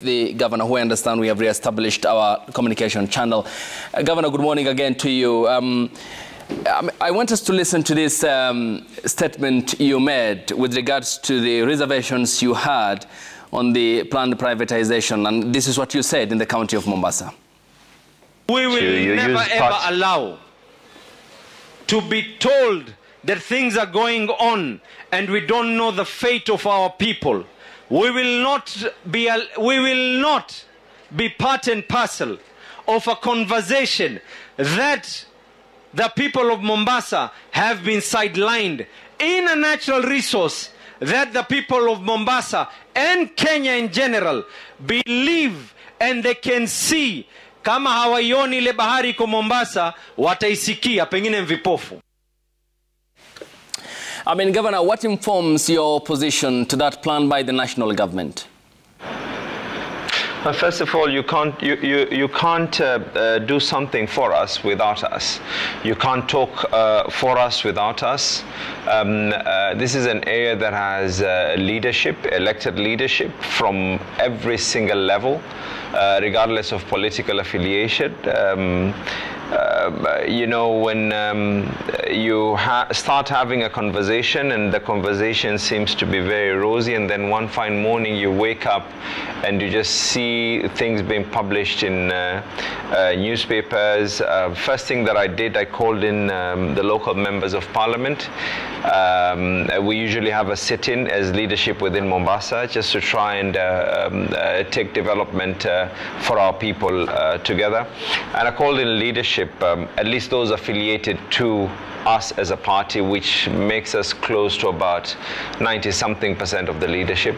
The Governor, who I understand we have re-established our communication channel. Governor, good morning again to you. I want us to listen to this statement you made with regards to the reservations you had on the planned privatization, and this is what you said in the county of Mombasa. We will never ever allow to be told that things are going on and we don't know the fate of our people. We will not be part and parcel of a conversation that the people of Mombasa have been sidelined in a natural resource that the people of Mombasa and Kenya in general believe and they can see. Kama hawaioni ile bahari kwa Mombasa, wataisikia pengine vipofu. I mean, Governor, what informs your position to that plan by the national government? First of all, you can't do something for us without us. You can't talk for us without us. This is an area that has leadership, elected leadership from every single level, regardless of political affiliation. You know, when you start having a conversation and the conversation seems to be very rosy, and then one fine morning you wake up and you just see things being published in newspapers. First thing that I did, I called in the local members of parliament. We usually have a sit-in as leadership within Mombasa just to try and take development for our people together. And I called in leadership, at least those affiliated to us as a party, which makes us close to about 90-something% of the leadership.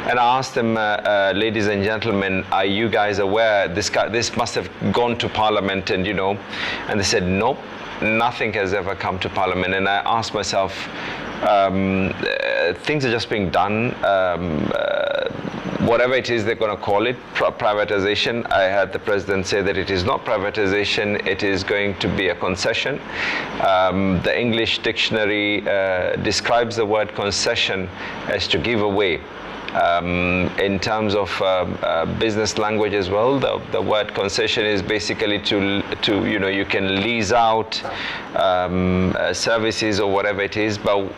And I asked them, ladies and gentlemen, are you guys aware this must have gone to parliament? And you know, and they said, nope, nothing has ever come to parliament. And I asked myself, things are just being done. Whatever it is they're going to call it, privatization. I heard the president say that it is not privatization, it is going to be a concession. The English dictionary describes the word concession as to give away. In terms of business language as well, the word concession is basically to you know, you can lease out services or whatever it is, but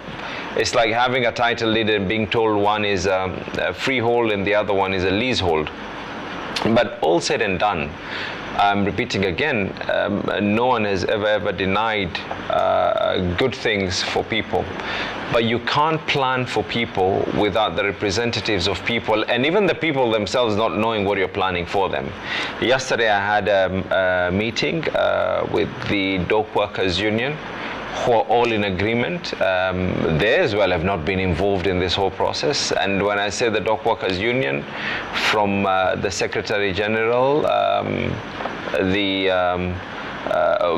it's like having a title deed and being told one is a freehold and the other one is a leasehold. But all said and done, I'm repeating again, no one has ever denied good things for people. But you can't plan for people without the representatives of people, and even the people themselves not knowing what you're planning for them. Yesterday I had a meeting with the dock workers union, who are all in agreement. They as well have not been involved in this whole process. And when I say the dock workers union, from the Secretary General,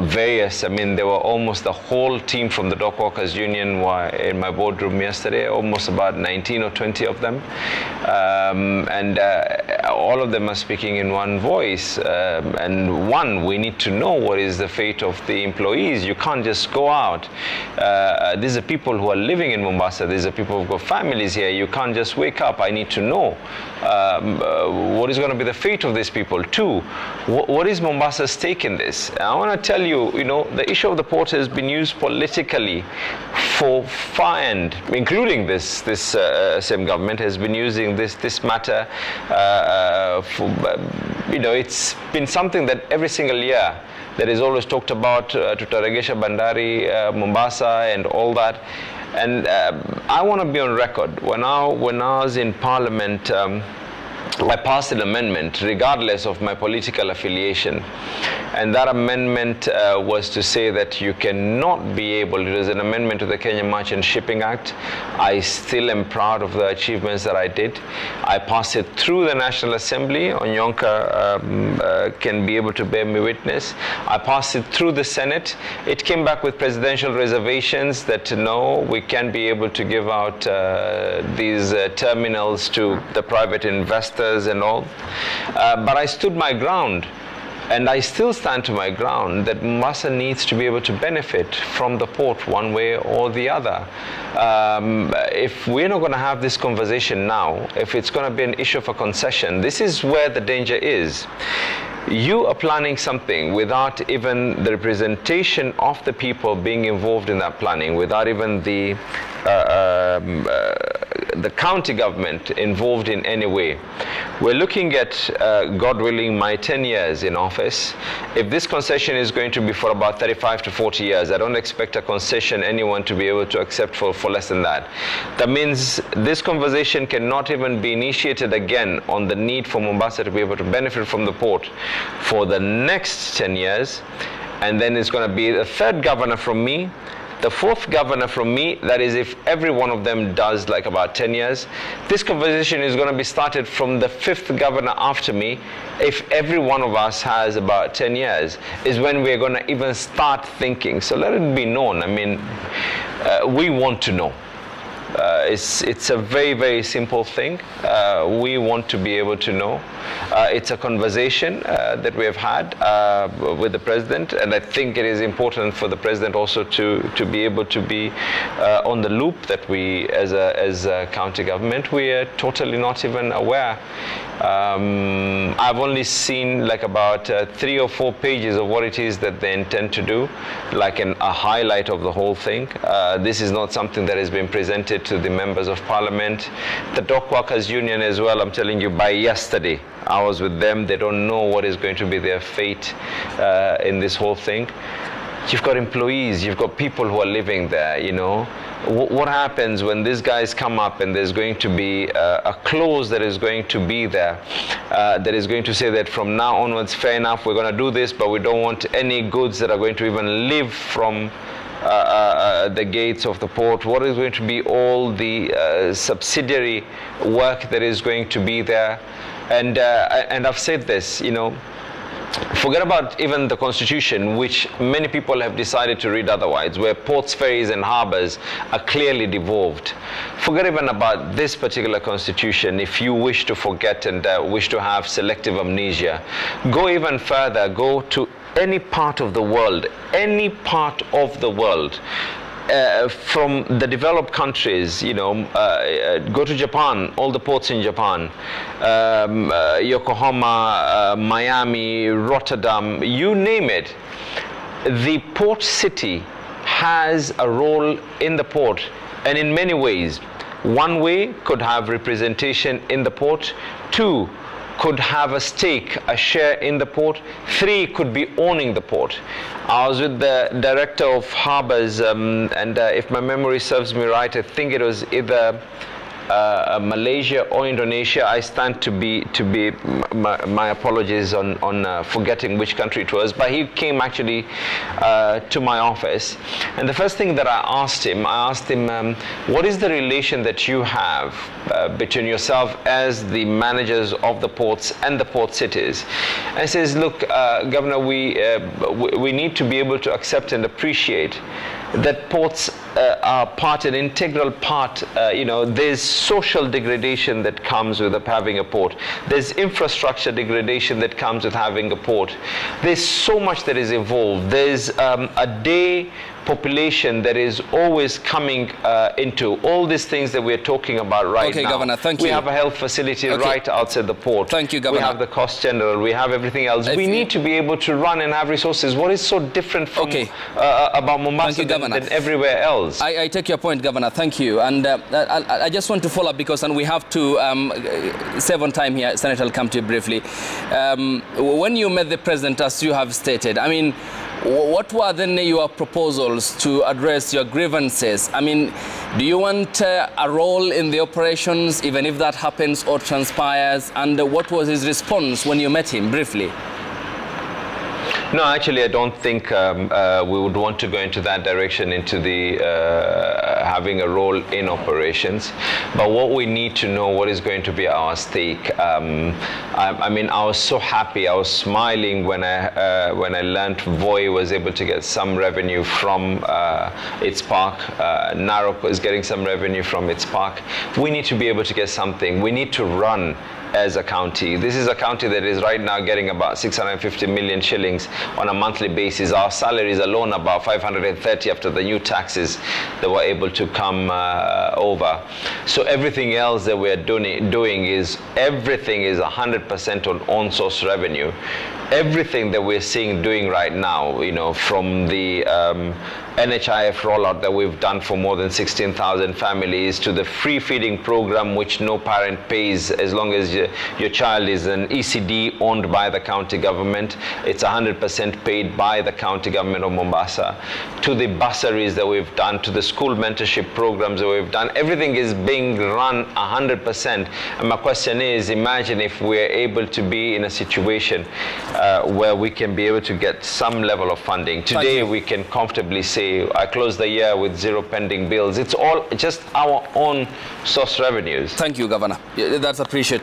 various, I mean, there were almost the whole team from the dock workers union were in my boardroom yesterday, almost about 19 or 20 of them. And all of them are speaking in one voice. And one, we need to know what is the fate of the employees. You can't just go out. These are people who are living in Mombasa. These are people who've got families here. You can't just wake up. I need to know what is going to be the fate of these people. Two, what is Mombasa's stake in this? I want to tell you, you know, the issue of the port has been used politically for far end, including this same government has been using this matter for, you know, it's been something that every single year that is always talked about, Tutaregesha Bandari, Mombasa and all that. And I want to be on record. When I was in Parliament, I passed an amendment regardless of my political affiliation, and that amendment was to say that you cannot be able, it was an amendment to the Kenya Merchant Shipping Act. I still am proud of the achievements that I did. I passed it through the National Assembly. Onyonka can be able to bear me witness. I passed it through the Senate. It came back with presidential reservations that no, we can't be able to give out these terminals to the private investors and all. But I stood my ground. And I still stand to my ground that Mombasa needs to be able to benefit from the port one way or the other. If we're not going to have this conversation now, if it's going to be an issue for concession, this is where the danger is. You are planning something without even the representation of the people being involved in that planning, without even the county government involved in any way. We're looking at, God willing, my 10 years in office. If this concession is going to be for about 35 to 40 years, I don't expect a concession anyone to be able to accept for less than that. That means this conversation cannot even be initiated again on the need for Mombasa to be able to benefit from the port for the next 10 years. And then it's going to be the third governor from me, the fourth governor from me. That is, if every one of them does like about 10 years. This conversation is going to be started from the fifth governor after me. If every one of us has about 10 years, is when we're going to even start thinking. So let it be known. I mean, we want to know. It's a very, very simple thing. We want to be able to know. It's a conversation that we have had with the president, and I think it is important for the president also to be able to be on the loop that we, as a county government, we are totally not even aware. I've only seen like about 3 or 4 pages of what it is that they intend to do, like a highlight of the whole thing. This is not something that has been presented to the members of parliament. The dock workers union as well, I'm telling you, by yesterday I was with them. They don't know what is going to be their fate in this whole thing. You've got employees, you've got people who are living there, you know. What happens when these guys come up and there's going to be a clause that is going to be there that is going to say that from now onwards, fair enough, we're going to do this, but we don't want any goods that are going to even live from the gates of the port. What is going to be all the subsidiary work that is going to be there? And I've said this, you know, forget about even the constitution, which many people have decided to read otherwise, where ports, ferries and harbors are clearly devolved. Forget even about this particular constitution if you wish to forget and wish to have selective amnesia. Go even further, go to any part of the world, any part of the world. From the developed countries, you know, go to Japan, all the ports in Japan, Yokohama, Miami, Rotterdam, you name it. The port city has a role in the port, and in many ways. One way could have representation in the port. 2, could have a stake, a share in the port. 3, could be owning the port. I was with the director of harbors, and if my memory serves me right, I think it was either Malaysia or Indonesia. I stand to be my apologies on forgetting which country it was, but he came actually to my office, and the first thing that I asked him, what is the relation that you have between yourself as the managers of the ports and the port cities? And he says, look, Governor, we need to be able to accept and appreciate that ports are an integral part. You know, there's social degradation that comes with having a port. There's infrastructure degradation that comes with having a port. There's so much that is involved. There's a day population that is always coming into all these things that we're talking about right now. Okay, Governor, thank you. We have a health facility right outside the port. Thank you, Governor. We have the cost general. We have everything else. We need to be able to run and have resources. What is so different from about Mombasa than everywhere else? I take your point, Governor. Thank you. And I just want to follow up because, and we have to save on time here. Senator, I'll come to you briefly. When you met the president, as you have stated, I mean, what were then your proposals to address your grievances? I mean, do you want a role in the operations, even if that happens or transpires? And what was his response when you met him, briefly? No, actually, I don't think we would want to go into that direction, into the having a role in operations. But what we need to know, what is going to be our stake. I mean, I was so happy. I was smiling when I learned Voi was able to get some revenue from its park. Narok is getting some revenue from its park. We need to be able to get something. We need to run as a county. This is a county that is right now getting about 650 million shillings on a monthly basis. Our salaries alone about 530 after the new taxes that were able to come over. So everything else that we're doing is, everything is 100% on source revenue. Everything that we're seeing doing right now, you know, from the NHIF rollout that we've done for more than 16,000 families, to the free feeding program, which no parent pays as long as your child is an ECD owned by the county government. It's 100% paid by the county government of Mombasa. To the bursaries that we've done, to the school mentorship programs that we've done, everything is being run 100%. And my question is, imagine if we're able to be in a situation where we can be able to get some level of funding. Today we can comfortably say, I closed the year with 0 pending bills. It's all just our own source revenues. Thank you, Governor. That's appreciated.